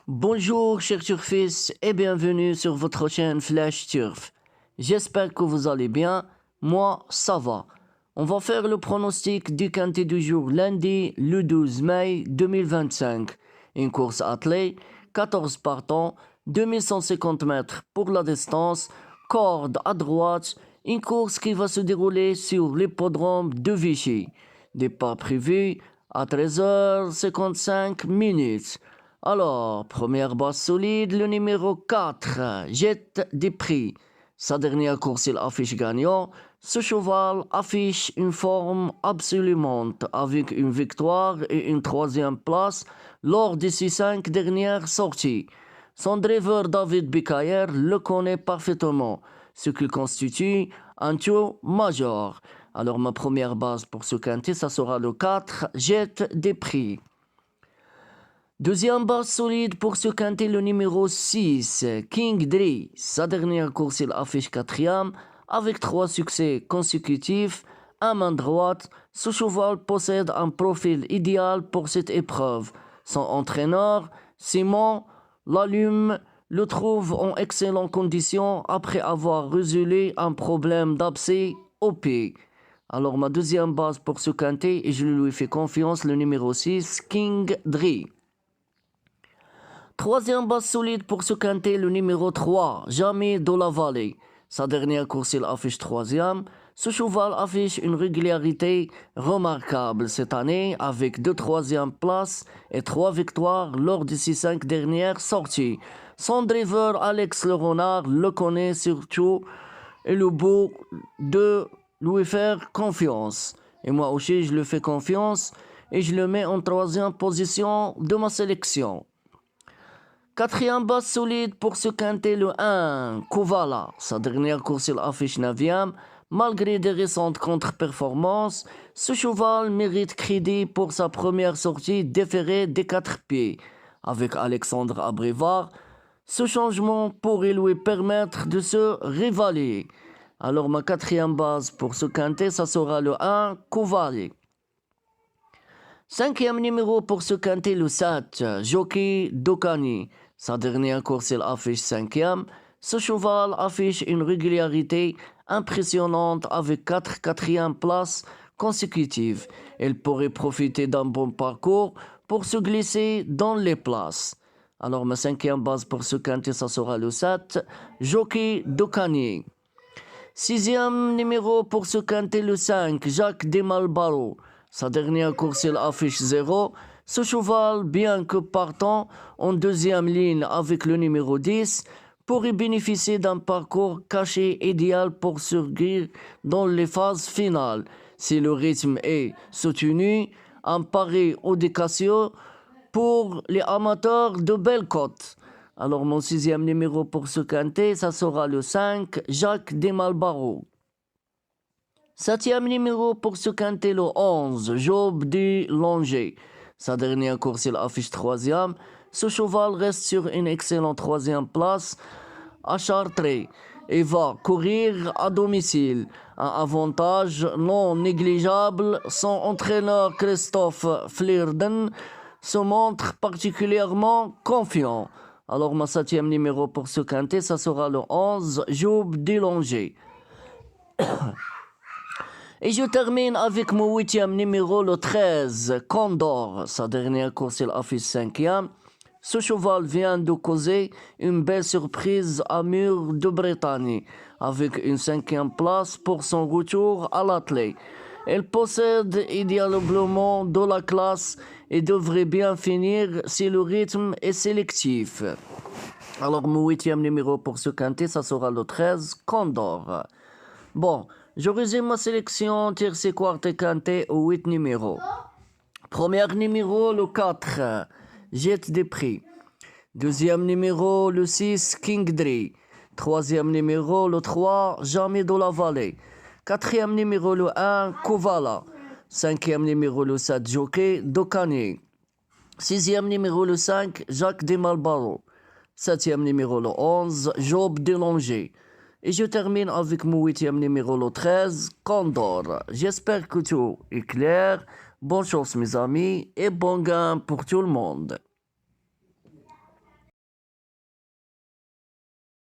Bonjour chers turfistes et bienvenue sur votre chaîne Flash Turf. J'espère que vous allez bien, moi ça va. On va faire le pronostic du quintet du jour lundi le 12 mai 2025. Une course attelée, 14 partants, 2150 mètres pour la distance, corde à droite, une course qui va se dérouler sur l'hippodrome de Vichy. Départ prévu à 13h55 minutes. Alors, première base solide, le numéro 4, Jette des Prix. Sa dernière course, il affiche gagnant. Ce cheval affiche une forme absolument avec une victoire et une troisième place lors de ses 5 dernières sorties. Son driver David Bikayer le connaît parfaitement, ce qui constitue un taux majeur. Alors ma première base pour ce quintet, ça sera le 4, Jette des Prix. Deuxième base solide pour ce quintet, le numéro 6, King Dre. Sa dernière course, il affiche 4e avec 3 succès consécutifs. À main droite, ce cheval possède un profil idéal pour cette épreuve. Son entraîneur, Simon Lalume, le trouve en excellentes conditions après avoir résolu un problème d'abcès au pied. Alors ma deuxième base pour ce quintet, et je lui fais confiance, le numéro 6, King Dre. Troisième base solide pour ce quintet, le numéro 3, Jamais de la Vallée. Sa dernière course, il affiche 3e. Ce cheval affiche une régularité remarquable cette année avec 2 troisièmes places et 3 victoires lors de ses 5 dernières sorties. Son driver Alex Le Renard le connaît surtout et le beau de lui faire confiance. Et moi aussi, je lui fais confiance et je le mets en 3e position de ma sélection. Quatrième base solide pour ce quintet, le 1, Kovala. Sa dernière course, il affiche 9e. Malgré des récentes contre-performances, ce cheval mérite crédit pour sa première sortie déférée des 4 pieds. Avec Alexandre Abrévard, ce changement pourrait lui permettre de se rivaler. Alors ma quatrième base pour ce quintet, ça sera le 1, Kovala. Cinquième numéro pour ce quintet, le 7, Jockey Dokani. Sa dernière course, il affiche 5e. Ce cheval affiche une régularité impressionnante avec 4 quatrièmes places consécutives. Il pourrait profiter d'un bon parcours pour se glisser dans les places. Alors ma 5e base pour ce quintet, ça sera le 7, Jockey Dokani. 6e numéro pour ce quintet, le 5, Jacques Desmalbaro. Sa dernière course, il affiche 0. Ce cheval, bien que partant en 2e ligne avec le numéro 10, pourrait bénéficier d'un parcours caché idéal pour surgir dans les phases finales. Si le rythme est soutenu, un pari audacieux pour les amateurs de belles cotes. Alors mon 6e numéro pour ce quintet, ça sera le 5, Jacques Desmalbaro. 7e numéro pour ce quintet, le 11, Job du Langer. Sa dernière course, il affiche 3e. Ce cheval reste sur une excellente 3e place à Chartres et va courir à domicile. Un avantage non négligeable, son entraîneur Christophe Fleurden se montre particulièrement confiant. Alors ma 7e numéro pour ce quintet, ça sera le 11, Job du Langer. Et je termine avec mon 8e numéro, le 13, Condor. Sa dernière course, il affiche 5e. Ce cheval vient de causer une belle surprise à Mur de Bretagne, avec une 5e place pour son retour à l'athlée. Il possède idéalement de la classe et devrait bien finir si le rythme est sélectif. Alors mon 8e numéro pour ce quintet, ça sera le 13, Condor. Bon, je résume ma sélection tiercé, quarte quintet aux 8 numéros. Premier numéro, le 4, Jette des Prix. Deuxième numéro, le 6, King Dre. Troisième numéro, le 3, Jamais de la Vallée. Quatrième numéro, le 1, Kovala. Cinquième numéro, le 7, Jockey Dokani. Sixième numéro, le 5, Jacques Desmalbaro. Septième numéro, le 11, Job du Langer. Et je termine avec mon 8e numéro, le 13, Condor. J'espère que tout est clair. Bonne chance mes amis et bon gain pour tout le monde.